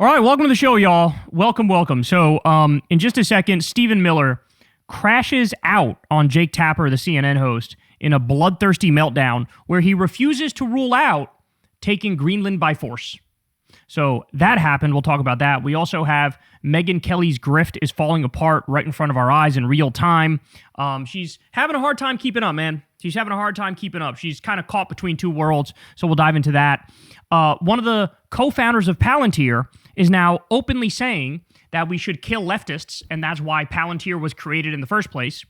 All right, welcome to the show, y'all. Welcome. So, in just a second, Stephen Miller crashes out on Jake Tapper, the CNN host, in a bloodthirsty meltdown where he refuses to rule out taking Greenland by force. So that happened. We'll talk about that. We also have Megyn Kelly's grift is falling apart right in front of our eyes in real time. She's having a hard time keeping up, man. She's having a hard time keeping up. She's kind of caught between two worlds, so we'll dive into that. One of the co-founders of Palantir is now openly saying that we should kill leftists, and that's why Palantir was created in the first place.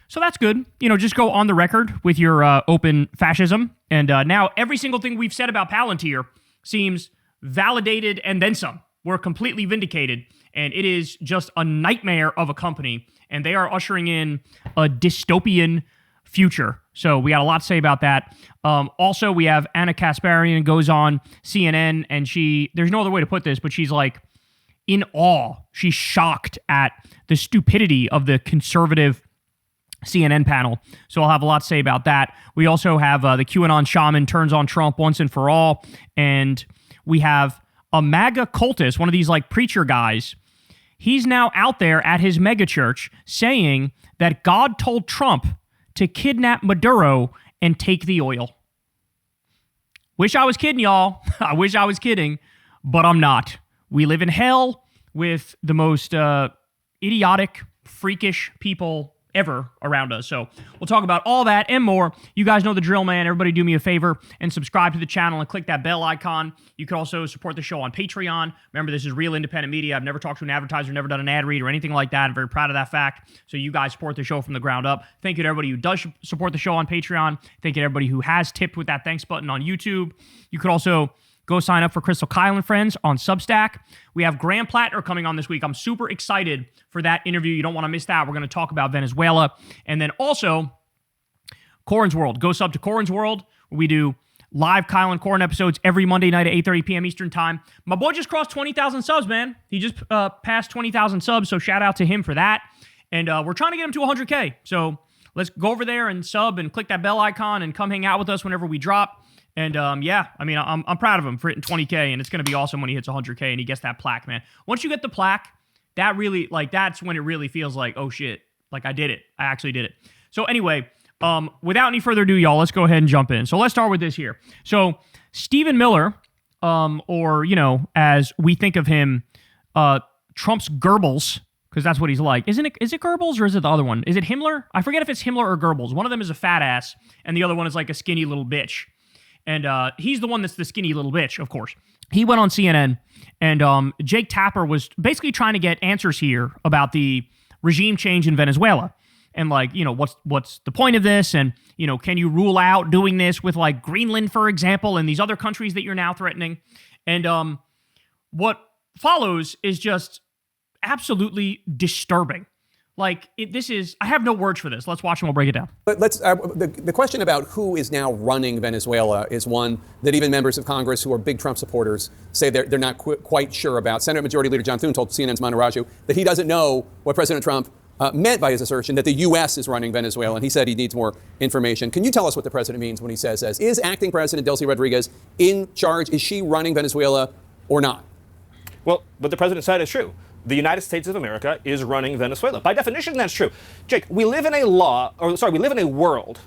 So that's good. You know, just go on the record with your open fascism. And now every single thing we've said about Palantir seems validated and then some. We're completely vindicated. And it is just a nightmare of a company. And they are ushering in a dystopian future. So we got a lot to say about that. Also, we have Anna Kasparian goes on CNN, and there's no other way to put this, but she's like in awe. She's shocked at the stupidity of the conservative CNN panel. So I'll have a lot to say about that. We also have the QAnon shaman turns on Trump once and for all. And we have a MAGA cultist, one of these like preacher guys. He's now out there at his mega church saying that God told Trump to kidnap Maduro and take the oil. Wish I was kidding, y'all. I wish I was kidding, but I'm not. We live in hell with the most idiotic, freakish people ever around us. So we'll talk about all that and more. You guys know the drill, man. Everybody do me a favor and subscribe to the channel and click that bell icon. You can also support the show on Patreon. Remember, this is real independent media. I've never talked to an advertiser, never done an ad read or anything like that. I'm very proud of that fact. So you guys support the show from the ground up. Thank you to everybody who does support the show on Patreon. Thank you to everybody who has tipped with that thanks button on YouTube. You could also go sign up for Crystal Kyle and Friends on Substack. We have Graham Plattner coming on this week. I'm super excited for that interview. You don't want to miss that. We're going to talk about Venezuela. And then also, Corin's World. Go sub to Corin's World. We do live Kyle and Corin episodes every Monday night at 8:30 p.m. Eastern Time. My boy just crossed 20,000 subs, man. He just passed 20,000 subs, so shout out to him for that. And we're trying to get him to 100K. So let's go over there and sub and click that bell icon and come hang out with us whenever we drop. And yeah, I mean, I'm proud of him for hitting 20K, and it's going to be awesome when he hits 100K and he gets that plaque, man. Once you get the plaque, that really, like, that's when it really feels like, oh shit, like I did it. I actually did it. So anyway, without any further ado, y'all, let's go ahead and jump in. So let's start with this here. So Stephen Miller, or, you know, as we think of him, Trump's Goebbels, because that's what he's like. Is it Goebbels or is it the other one? Is it Himmler? I forget if it's Himmler or Goebbels. One of them is a fat ass, and the other one is like a skinny little bitch. And he's the one that's the skinny little bitch, of course. He went on CNN, and Jake Tapper was basically trying to get answers here about the regime change in Venezuela. And, like, you know, what's the point of this? And, you know, can you rule out doing this with, like, Greenland, for example, and these other countries that you're now threatening? And what follows is just absolutely disturbing. Like, I have no words for this. Let's watch and we'll break it down. But the question about who is now running Venezuela is one that even members of Congress who are big Trump supporters say they're not quite sure about. Senate Majority Leader John Thune told CNN's Manu Raju that he doesn't know what President Trump meant by his assertion that the U.S. is running Venezuela, and he said he needs more information. Can you tell us what the president means when he says, is acting President Delcy Rodriguez in charge? Is she running Venezuela or not? Well, what the president said is true. The United States of America is running Venezuela. By definition, that's true. Jake, we live in a world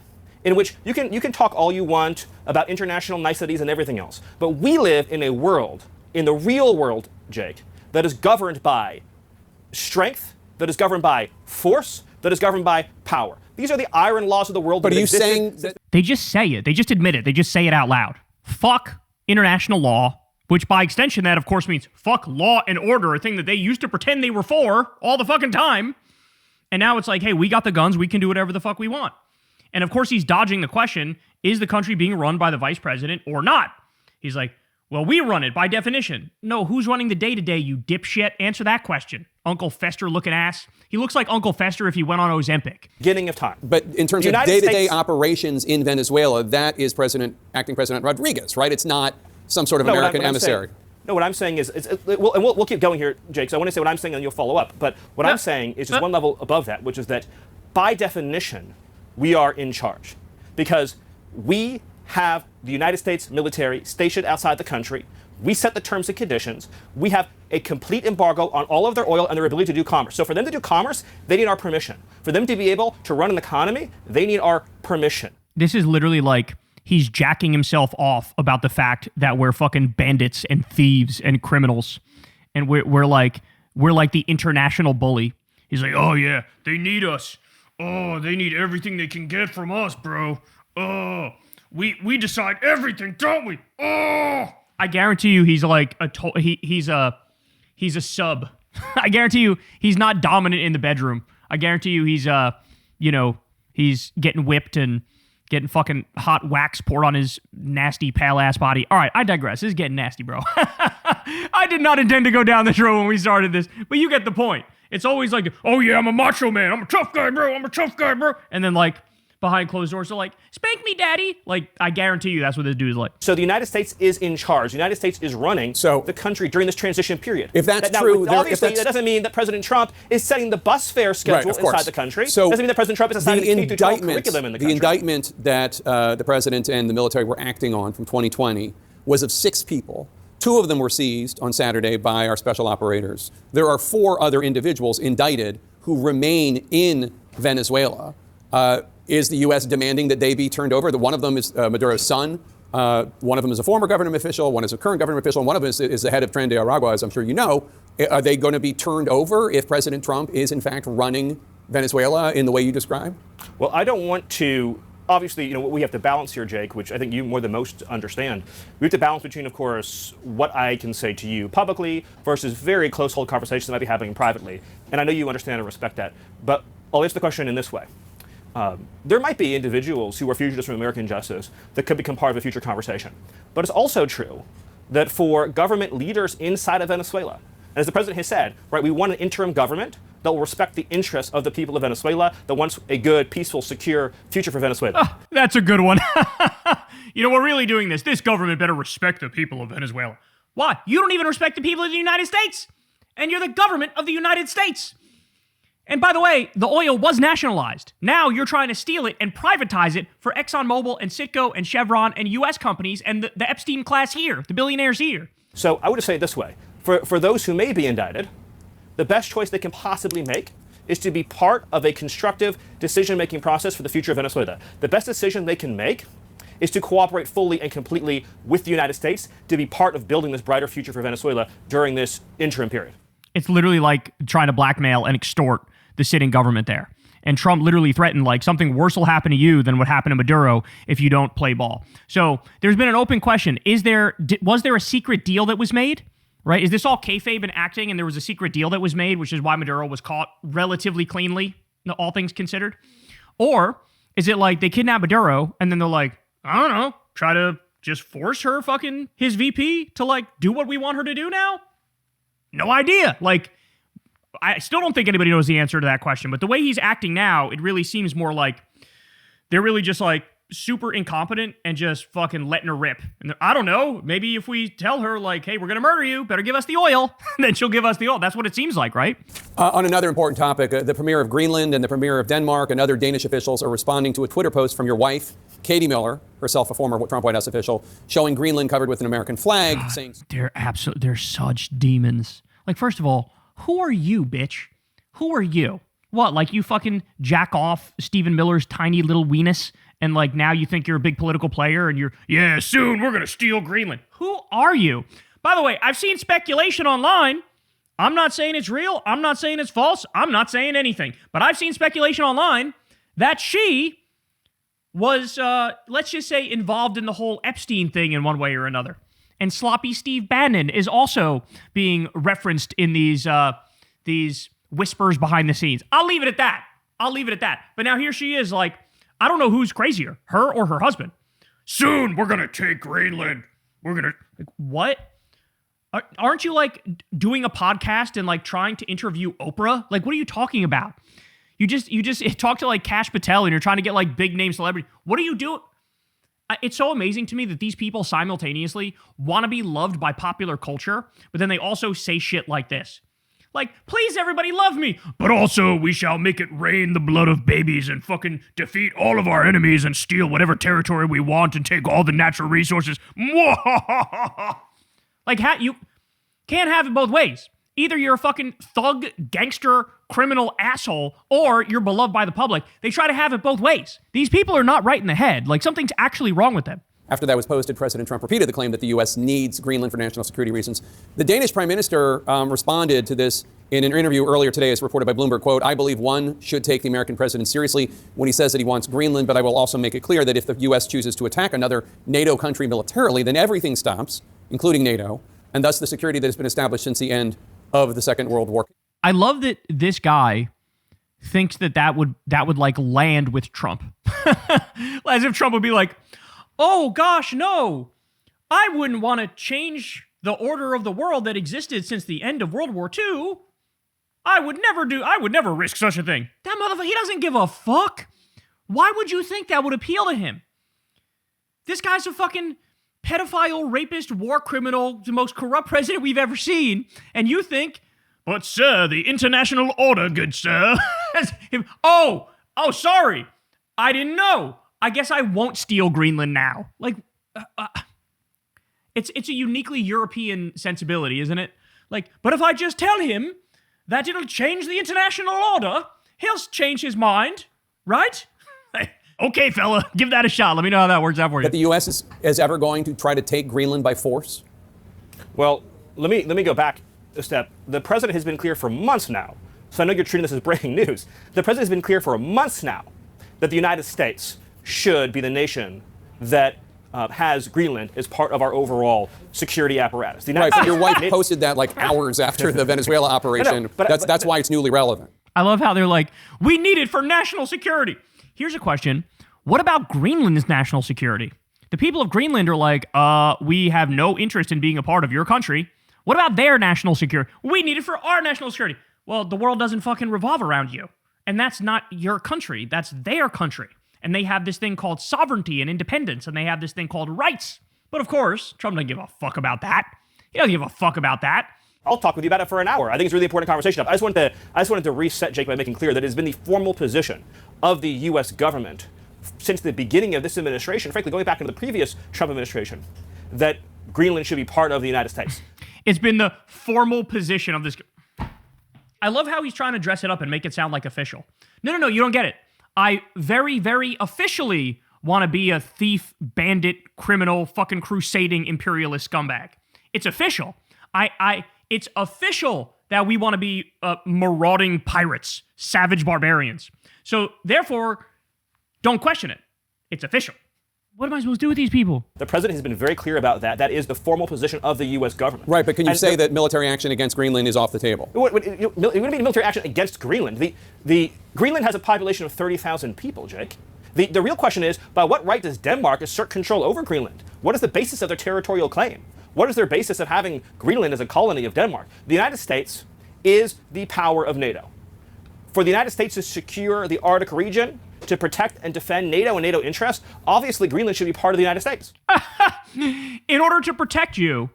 in which you can talk all you want about international niceties and everything else. But we live in a world, in the real world, Jake, that is governed by strength, that is governed by force, that is governed by power. These are the iron laws of the world. But are you saying that they just say it? They just admit it. They just say it out loud. Fuck international law. Which by extension, that of course means fuck law and order, a thing that they used to pretend they were for all the fucking time. And now it's like, hey, we got the guns, we can do whatever the fuck we want. And of course he's dodging the question, is the country being run by the vice president or not? He's like, well, we run it by definition. No, who's running the day-to-day, you dipshit? Answer that question. Uncle Fester looking ass. He looks like Uncle Fester if he went on Ozempic. Beginning of time. But in terms of day-to-day operations in Venezuela, that is acting President Rodriguez, right? It's not some sort of American emissary. What I'm saying is, we'll keep going here, Jake, so I want to say what I'm saying and you'll follow up. But what I'm saying is just one level above that, which is that by definition, we are in charge. Because we have the United States military stationed outside the country. We set the terms and conditions. We have a complete embargo on all of their oil and their ability to do commerce. So for them to do commerce, they need our permission. For them to be able to run an economy, they need our permission. This is literally like he's jacking himself off about the fact that we're fucking bandits and thieves and criminals. And we're like the international bully. He's like, oh yeah, they need us. Oh, they need everything they can get from us, bro. Oh, we decide everything, don't we? Oh, I guarantee you, he's like he's a sub. I guarantee you, he's not dominant in the bedroom. I guarantee you, he's he's getting whipped and getting fucking hot wax poured on his nasty pale ass body. All right, I digress. This is getting nasty, bro. I did not intend to go down this road when we started this, but you get the point. It's always like, oh yeah, I'm a macho man. I'm a tough guy, bro. I'm a tough guy, bro. And then like behind closed doors, they're like, spank me, daddy. Like, I guarantee you that's what this dude is like. So the United States is in charge. The United States is running the country during this transition period. If that's true, obviously that doesn't mean that President Trump is setting the bus fare schedule inside the country. So doesn't mean that President Trump is assigning the K-12 curriculum in the country. The indictment that the president and the military were acting on from 2020 was of 6 people. 2 of them were seized on Saturday by our special operators. There are 4 other individuals indicted who remain in Venezuela. Is the U.S. demanding that they be turned over? One of them is Maduro's son. One of them is a former government official. One is a current government official. And one of them is the head of Tren de Aragua, as I'm sure you know. Are they going to be turned over if President Trump is, in fact, running Venezuela in the way you described? Well, I don't want to. Obviously, we have to balance here, Jake, which I think you more than most understand. We have to balance between, of course, what I can say to you publicly versus very close-hold conversations that might be happening privately. And I know you understand and respect that. But I'll answer the question in this way. There might be individuals who are fugitives from American justice that could become part of a future conversation. But it's also true that for government leaders inside of Venezuela, and as the president has said, right, we want an interim government that will respect the interests of the people of Venezuela, that wants a good, peaceful, secure future for Venezuela. Oh, that's a good one. We're really doing this. This government better respect the people of Venezuela. Why? You don't even respect the people of the United States. And you're the government of the United States. And by the way, the oil was nationalized. Now you're trying to steal it and privatize it for ExxonMobil and Citgo and Chevron and U.S. companies and the Epstein class here, the billionaires here. So I would just say it this way. For those who may be indicted, the best choice they can possibly make is to be part of a constructive decision-making process for the future of Venezuela. The best decision they can make is to cooperate fully and completely with the United States to be part of building this brighter future for Venezuela during this interim period. It's literally like trying to blackmail and extort the sitting government there. And Trump literally threatened like something worse will happen to you than what happened to Maduro if you don't play ball. So there's been an open question. Was there a secret deal that was made? Right? Is this all kayfabe and acting and there was a secret deal that was made, which is why Maduro was caught relatively cleanly, all things considered? Or is it like they kidnap Maduro and then they're like, I don't know, try to just force his VP to like do what we want her to do now? No idea. Like, I still don't think anybody knows the answer to that question, but the way he's acting now, it really seems more like they're really just like super incompetent and just fucking letting her rip. And I don't know, maybe if we tell her like, hey, we're going to murder you, better give us the oil, then she'll give us the oil. That's what it seems like, right? On another important topic, the premier of Greenland and the premier of Denmark and other Danish officials are responding to a Twitter post from your wife, Katie Miller, herself a former Trump White House official, showing Greenland covered with an American flag, saying... They're such demons. Like, first of all, who are you, bitch? Who are you? What, like you fucking jack off Stephen Miller's tiny little weenus and like now you think you're a big political player and yeah, soon we're going to steal Greenland. Who are you? By the way, I've seen speculation online. I'm not saying it's real. I'm not saying it's false. I'm not saying anything. But I've seen speculation online that she was, let's just say, involved in the whole Epstein thing in one way or another. And sloppy Steve Bannon is also being referenced in these whispers behind the scenes. I'll leave it at that. But now here she is like, I don't know who's crazier, her or her husband. Soon we're going to take Greenland. We're going to... Like, what? Aren't you like doing a podcast and like trying to interview Oprah? Like, what are you talking about? You just talk to like Kash Patel and you're trying to get like big name celebrity. What are you doing? It's so amazing to me that these people simultaneously want to be loved by popular culture, but then they also say shit like this. Like, please everybody love me, but also we shall make it rain the blood of babies and fucking defeat all of our enemies and steal whatever territory we want and take all the natural resources. Like, you can't have it both ways. Either you're a fucking thug, gangster, criminal asshole, or you're beloved by the public. They try to have it both ways. These people are not right in the head. Like, something's actually wrong with them. After that was posted, President Trump repeated the claim that the U.S. needs Greenland for national security reasons. The Danish prime minister responded to this in an interview earlier today, as reported by Bloomberg, quote, "I believe one should take the American president seriously when he says that he wants Greenland, but I will also make it clear that if the U.S. chooses to attack another NATO country militarily, then everything stops, including NATO, and thus the security that has been established since the end of the Second World War." I love that this guy thinks that would like land with Trump. As if Trump would be like, oh gosh, no, I wouldn't want to change the order of the world that existed since the end of World War II. I would never risk such a thing. That motherfucker, he doesn't give a fuck. Why would you think that would appeal to him? This guy's a fucking pedophile, rapist, war criminal, the most corrupt president we've ever seen. And you think, but sir, the international order, good sir. Oh, sorry. I didn't know. I guess I won't steal Greenland now. Like, it's a uniquely European sensibility, isn't it? Like, but if I just tell him that it'll change the international order, he'll change his mind, right? Okay, fella, give that a shot. Let me know how that works out for you. That the U.S. is ever going to try to take Greenland by force? Well, let me go back a step. The president has been clear for months now, so I know you're treating this as breaking news. The president has been clear for months now that the United States should be the nation that has Greenland as part of our overall security apparatus. Right, but your wife posted that like hours after the Venezuela operation. That's why it's newly relevant. I love how they're like, we need it for national security. Here's a question. What about Greenland's national security? The people of Greenland are like, we have no interest in being a part of your country. What about their national security? We need it for our national security. Well, the world doesn't fucking revolve around you. And that's not your country. That's their country. And they have this thing called sovereignty and independence, and they have this thing called rights. But of course, Trump doesn't give a fuck about that. He doesn't give a fuck about that. I'll talk with you about it for an hour. I think it's a really important conversation. I just wanted to reset, Jake, by making clear that it has been the formal position of the U.S. government since the beginning of this administration, frankly, going back into the previous Trump administration, that Greenland should be part of the United States. It's been the formal position of this. I love how he's trying to dress it up and make it sound like official. No, you don't get it. I very, very officially want to be a thief, bandit, criminal, fucking crusading imperialist scumbag. It's official. It's official that we want to be marauding pirates, savage barbarians. So therefore, don't question it. It's official. What am I supposed to do with these people? The president has been very clear about that. That is the formal position of the U.S. government. Right, but can you say that military action against Greenland is off the table? It wouldn't be military action against Greenland. The Greenland has a population of 30,000 people, Jake. The real question is, by what right does Denmark assert control over Greenland? What is the basis of their territorial claim? What is their basis of having Greenland as a colony of Denmark? The United States is the power of NATO. For the United States to secure the Arctic region, to protect and defend NATO and NATO interests, obviously Greenland should be part of the United States. In order to protect you,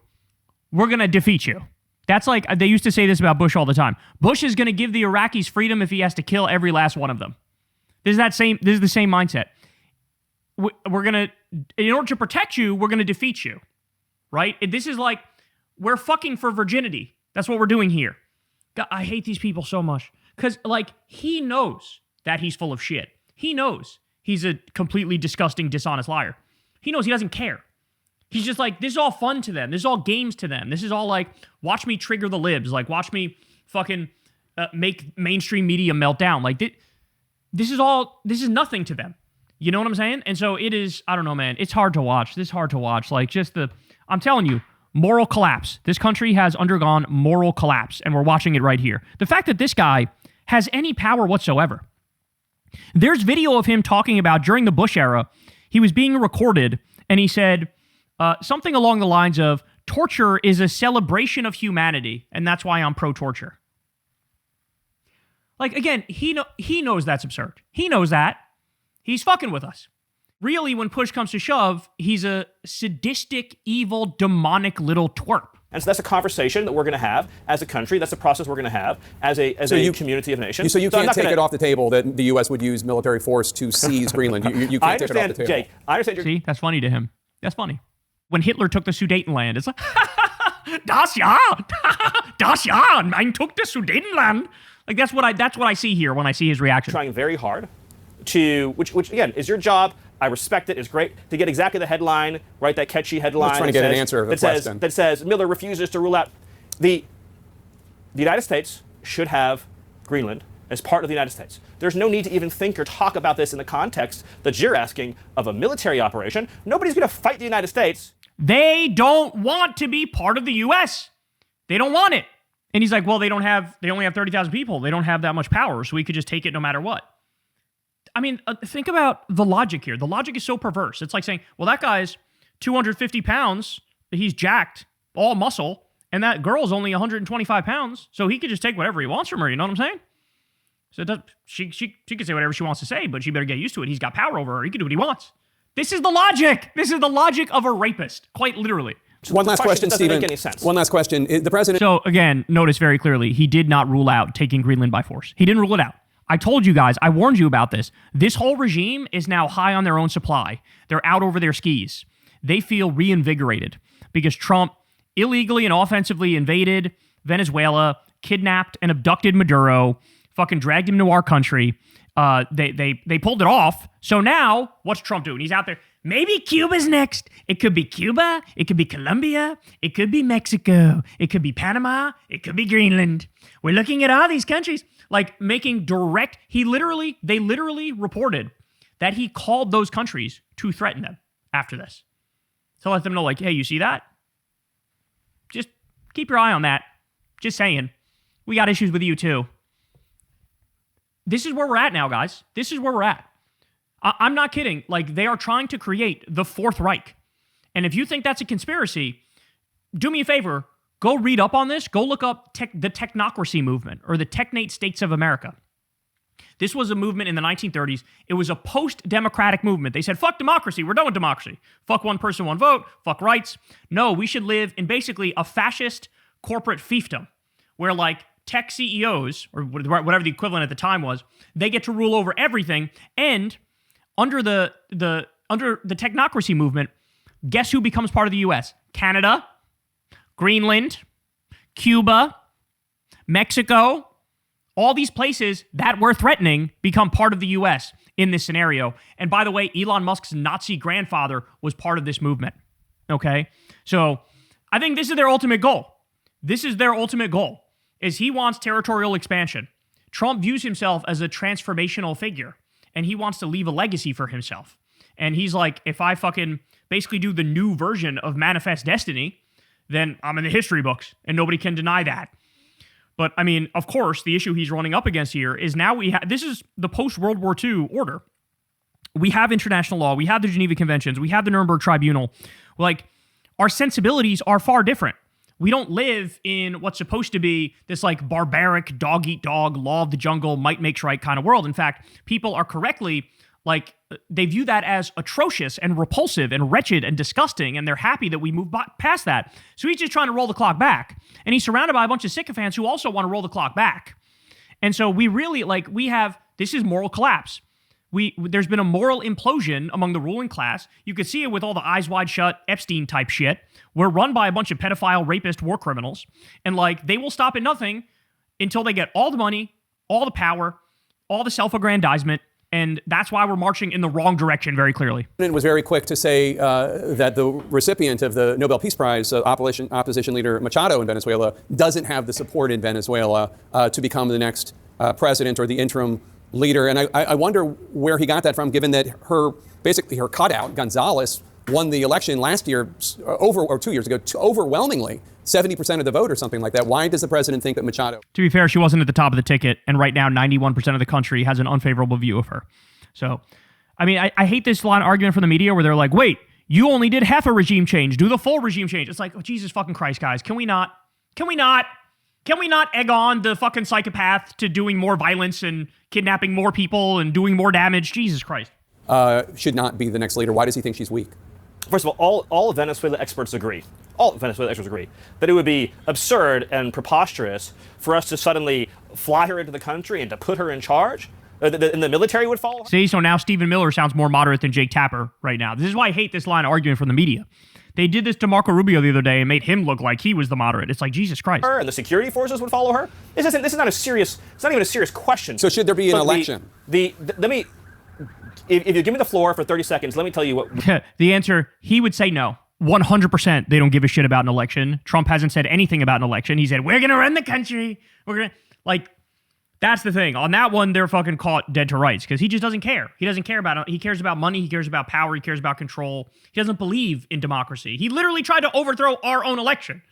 we're going to defeat you. That's like, they used to say this about Bush all the time. Bush is going to give the Iraqis freedom if he has to kill every last one of them. This is the same mindset. We're going to, in order to protect you, we're going to defeat you. Right? This is like, we're fucking for virginity. That's what we're doing here. God, I hate these people so much. Because, like, he knows that he's full of shit. He knows he's a completely disgusting, dishonest liar. He knows he doesn't care. He's just like, this is all fun to them. This is all games to them. This is all like, watch me trigger the libs. Like, watch me fucking make mainstream media melt down. Like, this is nothing to them. You know what I'm saying? And so it is, I don't know, man. It's hard to watch. This is hard to watch. Like, I'm telling you, moral collapse. This country has undergone moral collapse, and we're watching it right here. The fact that this guy has any power whatsoever. There's video of him talking about during the Bush era, he was being recorded, and he said something along the lines of, torture is a celebration of humanity, and that's why I'm pro-torture. Like, again, he knows that's absurd. He knows that. He's fucking with us. Really, when push comes to shove, he's a sadistic, evil, demonic little twerp. And so that's a conversation that we're going to have as a country. That's a process we're going to have as a community of nations. So you can't take it off the table that the U.S. would use military force to seize Greenland. You can't take it off the table. Jake, I understand. See, that's funny to him. That's funny. When Hitler took the Sudetenland, it's like, das ja, das ja, mein took the Sudetenland. Like that's what I see here when I see his reaction. Trying very hard to, which again is your job. I respect it. It's great to get exactly the headline, right? That catchy headline. I'm trying to get an answer to the question. That says Miller refuses to rule out the United States should have Greenland as part of the United States. There's no need to even think or talk about this in the context that you're asking of a military operation. Nobody's going to fight the United States. They don't want to be part of the U.S. They don't want it. And he's like, well, they only have 30,000 people. They don't have that much power, so we could just take it no matter what. I mean, think about the logic here. The logic is so perverse. It's like saying, well, that guy's 250 pounds. He's jacked, all muscle. And that girl's only 125 pounds. So he could just take whatever he wants from her. You know what I'm saying? So she can say whatever she wants to say, but she better get used to it. He's got power over her. He can do what he wants. This is the logic. This is the logic of a rapist, quite literally. One last question, doesn't Stephen. make any sense. One last question. The president. So again, notice very clearly, he did not rule out taking Greenland by force. He didn't rule it out. I told you guys, I warned you about this. This whole regime is now high on their own supply. They're out over their skis. They feel reinvigorated because Trump illegally and offensively invaded Venezuela, kidnapped and abducted Maduro, fucking dragged him to our country. They pulled it off. So now, what's Trump doing? He's out there. Maybe Cuba's next. It could be Cuba. It could be Colombia. It could be Mexico. It could be Panama. It could be Greenland. We're looking at all these countries. Like making direct, they literally reported that he called those countries to threaten them after this. To let them know, like, hey, you see that? Just keep your eye on that. Just saying. We got issues with you too. This is where we're at now, guys. This is where we're at. I'm not kidding. Like, they are trying to create the Fourth Reich. And if you think that's a conspiracy, do me a favor. Go read up on this. Go look up the technocracy movement or the technate states of America. This was a movement in the 1930s. It was a post-democratic movement. They said, fuck democracy. We're done with democracy. Fuck one person, one vote. Fuck rights. No, we should live in basically a fascist corporate fiefdom where like tech CEOs or whatever the equivalent at the time was, they get to rule over everything. And under the technocracy movement, guess who becomes part of the U.S.? Canada, Greenland, Cuba, Mexico, all these places that we're threatening become part of the U.S. in this scenario. And by the way, Elon Musk's Nazi grandfather was part of this movement. Okay? So I think this is their ultimate goal. This is their ultimate goal, is he wants territorial expansion. Trump views himself as a transformational figure, and he wants to leave a legacy for himself. And he's like, if I fucking basically do the new version of Manifest Destiny, then I'm in the history books, and nobody can deny that. But, I mean, of course, the issue he's running up against here is now this is the post-World War II order. We have international law. We have the Geneva Conventions. We have the Nuremberg Tribunal. Like, our sensibilities are far different. We don't live in what's supposed to be this, like, barbaric, dog-eat-dog, law of the jungle, might makes right kind of world. In fact, people are correctly, like, they view that as atrocious and repulsive and wretched and disgusting, and they're happy that we move past that. So he's just trying to roll the clock back. And he's surrounded by a bunch of sycophants who also want to roll the clock back. And so we really, like, this is moral collapse. There's been a moral implosion among the ruling class. You could see it with all the eyes wide shut Epstein type shit. We're run by a bunch of pedophile, rapist, war criminals. And, like, they will stop at nothing until they get all the money, all the power, all the self-aggrandizement. And that's why we're marching in the wrong direction very clearly. The president was very quick to say that the recipient of the Nobel Peace Prize, opposition leader Machado in Venezuela, doesn't have the support in Venezuela to become the next president or the interim leader. And I wonder where he got that from, given that her cutout, Gonzalez, won the election last year 2 years ago, overwhelmingly. 70% of the vote or something like that. Why does the president think that Machado? To be fair, she wasn't at the top of the ticket, and right now 91% of the country has an unfavorable view of her. So, I mean, I hate this line of argument from the media where they're like, wait, you only did half a regime change. Do the full regime change. It's like, oh, Jesus fucking Christ, guys. Can we not egg on the fucking psychopath to doing more violence and kidnapping more people and doing more damage? Jesus Christ. Should not be the next leader. Why does he think she's weak? First of all Venezuela experts agree, that it would be absurd and preposterous for us to suddenly fly her into the country and to put her in charge. And the military would follow her. See, so now Stephen Miller sounds more moderate than Jake Tapper right now. This is why I hate this line of argument from the media. They did this to Marco Rubio the other day and made him look like he was the moderate. It's like, Jesus Christ. Her and the security forces would follow her. This is not a serious. It's not even a serious question. So should there be an election? Let me. If you give me the floor for 30 seconds, let me tell you what. The answer, he would say no. 100% they don't give a shit about an election. Trump hasn't said anything about an election. He said, we're going to run the country. We're going to, like, that's the thing. On that one, they're fucking caught dead to rights because he just doesn't care. He doesn't care about it. He cares about money. He cares about power. He cares about control. He doesn't believe in democracy. He literally tried to overthrow our own election.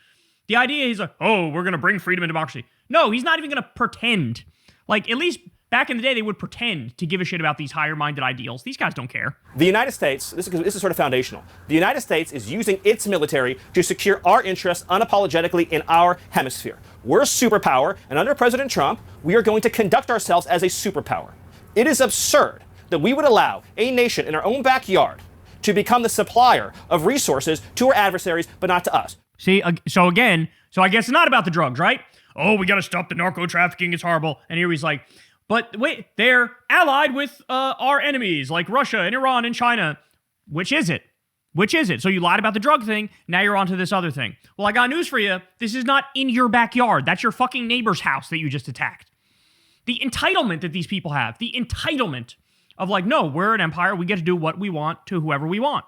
The idea is like, oh, we're going to bring freedom and democracy. No, he's not even going to pretend. Like, at least back in the day, they would pretend to give a shit about these higher-minded ideals. These guys don't care. The United States, this is sort of foundational. The United States is using its military to secure our interests unapologetically in our hemisphere. We're a superpower, and under President Trump, we are going to conduct ourselves as a superpower. It is absurd that we would allow a nation in our own backyard to become the supplier of resources to our adversaries, but not to us. See, so I guess it's not about the drugs, right? Oh, we got to stop the narco trafficking. It's horrible. And here he's like, but wait, they're allied with our enemies like Russia and Iran and China. Which is it? Which is it? So you lied about the drug thing. Now you're on to this other thing. Well, I got news for you. This is not in your backyard. That's your fucking neighbor's house that you just attacked. The entitlement that these people have, the entitlement of like, no, we're an empire. We get to do what we want to whoever we want.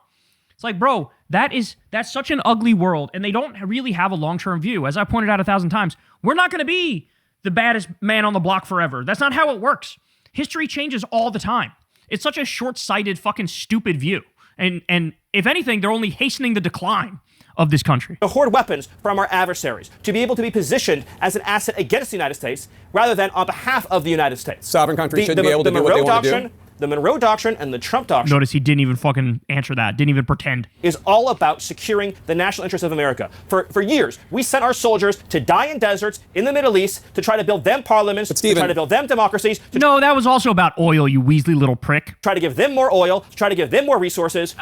It's like, bro, that's such an ugly world. And they don't really have a long-term view. As I pointed out 1,000 times, we're not going to be the baddest man on the block forever. That's not how it works. History changes all the time. It's such a short-sighted, fucking stupid view. And if anything, they're only hastening the decline of this country. To hoard weapons from our adversaries, to be able to be positioned as an asset against the United States rather than on behalf of the United States. Sovereign countries shouldn't be able to do what they want to do. The Monroe Doctrine and the Trump Doctrine. Notice he didn't even fucking answer that. Didn't even pretend. Is all about securing the national interests of America. For years, we sent our soldiers to die in deserts in the Middle East to try to build them parliaments, to try to build them democracies. No, that was also about oil, you Weasley little prick. Try to give them more oil, to try to give them more resources.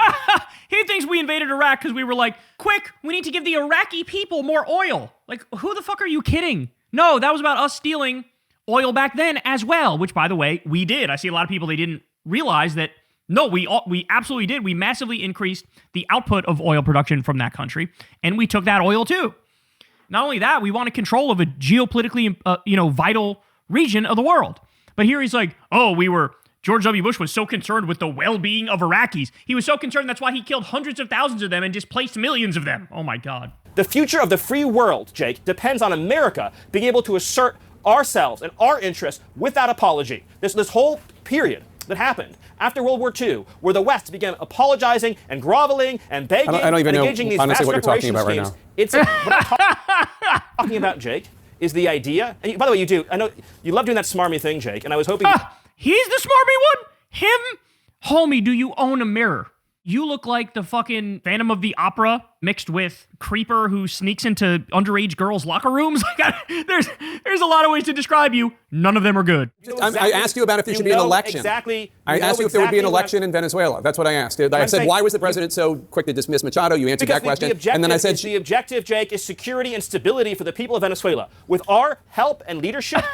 He thinks we invaded Iraq because we were like, quick, we need to give the Iraqi people more oil. Like, who the fuck are you kidding? No, that was about us stealing oil back then as well, which, by the way, we did. I see a lot of people, they didn't realize that, no, we absolutely did. We massively increased the output of oil production from that country, and we took that oil too. Not only that, we wanted control of a geopolitically, vital region of the world. But here he's like, oh, George W. Bush was so concerned with the well-being of Iraqis. He was so concerned, that's why he killed hundreds of thousands of them and displaced millions of them. Oh my God. The future of the free world, Jake, depends on America being able to assert ourselves and our interests without apology. This whole period that happened after World War II, where the West began apologizing and groveling and begging I don't even and know, engaging these honestly, vast what you're talking reparation about schemes. right now. It's what I'm talking about, Jake, is the idea. And by the way, you do. I know you love doing that smarmy thing, Jake. And I was hoping he's the smarmy one. Him, homie. Do you own a mirror? You look like the fucking Phantom of the Opera mixed with creeper who sneaks into underage girls' locker rooms. There's a lot of ways to describe you. None of them are good. I asked you about if there should be an election. Exactly. I asked you if there would be an election in Venezuela. That's what I asked. I said, why was the president so quick to dismiss Machado? You answered that question. And then I said, the objective, Jake, is security and stability for the people of Venezuela. With our help and leadership.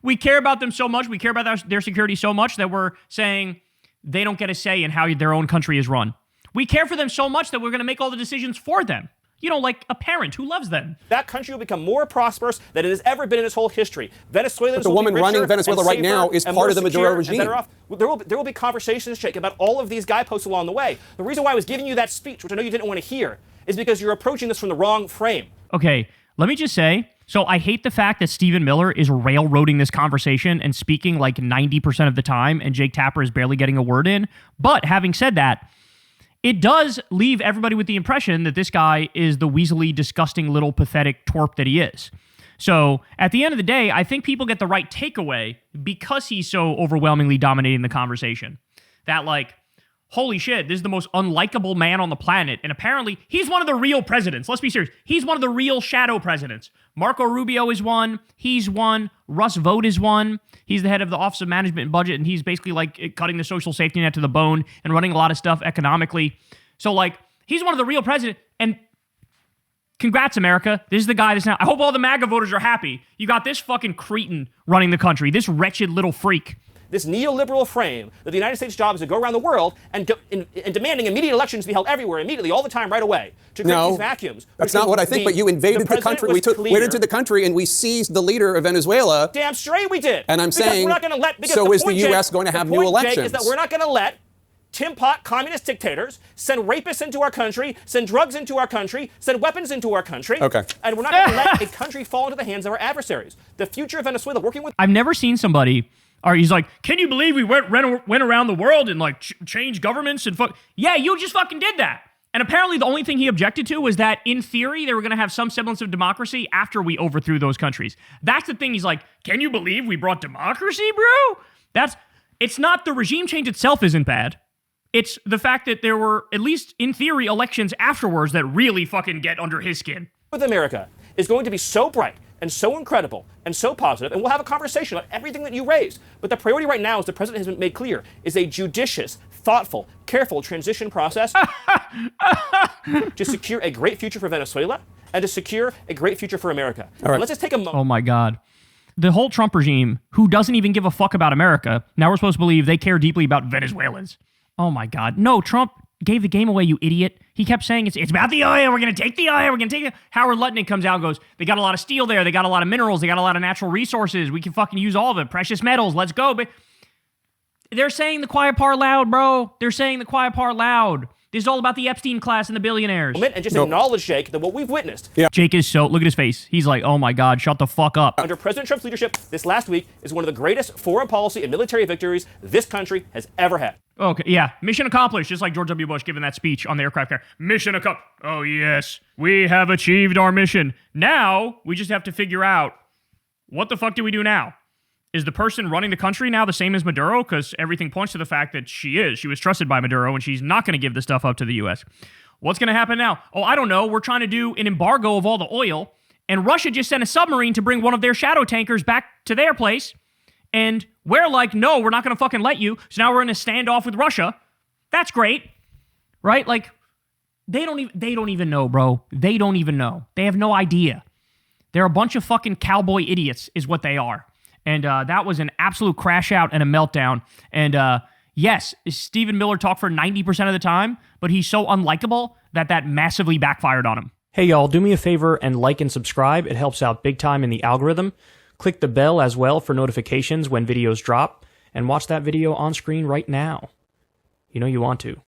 We care about them so much. We care about their security so much that we're saying they don't get a say in how their own country is run. We care for them so much that we're going to make all the decisions for them. Like a parent who loves them. That country will become more prosperous than it has ever been in its whole history. Venezuelans but the woman running Venezuela right now is part of the Maduro regime. There will be conversations, Jake, about all of these guideposts along the way. The reason why I was giving you that speech, which I know you didn't want to hear, is because you're approaching this from the wrong frame. Okay, let me just say, so I hate the fact that Stephen Miller is railroading this conversation and speaking like 90% of the time, and Jake Tapper is barely getting a word in. But having said that, it does leave everybody with the impression that this guy is the weaselly, disgusting, little pathetic twerp that he is. So at the end of the day, I think people get the right takeaway because he's so overwhelmingly dominating the conversation. That like, holy shit, this is the most unlikable man on the planet. And apparently, he's one of the real presidents. Let's be serious. He's one of the real shadow presidents. Marco Rubio is one. He's one. Russ Vought is one. He's the head of the Office of Management and Budget, and he's basically like cutting the social safety net to the bone and running a lot of stuff economically. So like, he's one of the real presidents. And congrats, America. This is the guy that's now. I hope all the MAGA voters are happy. You got this fucking cretin running the country. This wretched little freak. this neoliberal frame that the United States' job is to go around the world and demanding immediate elections to be held everywhere, immediately, all the time, right away, to create these vacuums. That's not what I think, but you invaded the country. We went into the country and we seized the leader of Venezuela. Damn straight we did. And I'm saying, we're not going to let, so is the U.S. going to have new elections? Jake, is that we're not going to let Tim Pot communist dictators send rapists into our country, send drugs into our country, send weapons into our country. Okay. And we're not going to let a country fall into the hands of our adversaries. The future of Venezuela, working with... I've never seen somebody, or he's like, can you believe we went around the world and like changed governments and fuck? Yeah, you just fucking did that. And apparently the only thing he objected to was that in theory they were going to have some semblance of democracy after we overthrew those countries. That's the thing. He's like, can you believe we brought democracy, bro? It's not the regime change itself isn't bad. It's the fact that there were, at least in theory, elections afterwards that really fucking get under his skin. With America is going to be so bright and so incredible and so positive, and we'll have a conversation about everything that you raised. But the priority right now, as the president has made clear, is a judicious, thoughtful, careful transition process to secure a great future for Venezuela and to secure a great future for America. All right. Let's just take a moment. Oh my God. The whole Trump regime, who doesn't even give a fuck about America, now we're supposed to believe they care deeply about Venezuelans. Oh my God. No, Trump gave the game away, you idiot. He kept saying it's about the oil. We're going to take the oil. We're going to take it. Howard Lutnick comes out and goes, they got a lot of steel there. They got a lot of minerals. They got a lot of natural resources. We can fucking use all of it. Precious metals. Let's go. But they're saying the quiet part loud, bro. They're saying the quiet part loud. This is all about the Epstein class and the billionaires. And just acknowledge, Jake, that what we've witnessed. Yeah. Jake is so, look at his face. He's like, oh my God, shut the fuck up. Under President Trump's leadership this last week is one of the greatest foreign policy and military victories this country has ever had. Okay, yeah. Mission accomplished, just like George W. Bush giving that speech on the aircraft carrier. Mission accomplished. Oh, yes. We have achieved our mission. Now, we just have to figure out, what the fuck do we do now? Is the person running the country now the same as Maduro? Because everything points to the fact that she is. She was trusted by Maduro, and she's not going to give the stuff up to the U.S. What's going to happen now? Oh, I don't know. We're trying to do an embargo of all the oil, and Russia just sent a submarine to bring one of their shadow tankers back to their place, and we're like, no, we're not going to fucking let you. So now we're in a standoff with Russia. That's great, right? Like, they don't even know, bro. They don't even know. They have no idea. They're a bunch of fucking cowboy idiots is what they are. And that was an absolute crash out and a meltdown. And yes, Stephen Miller talked for 90% of the time, but he's so unlikable that massively backfired on him. Hey y'all, do me a favor and like and subscribe. It helps out big time in the algorithm. Click the bell as well for notifications when videos drop. And watch that video on screen right now. You know you want to.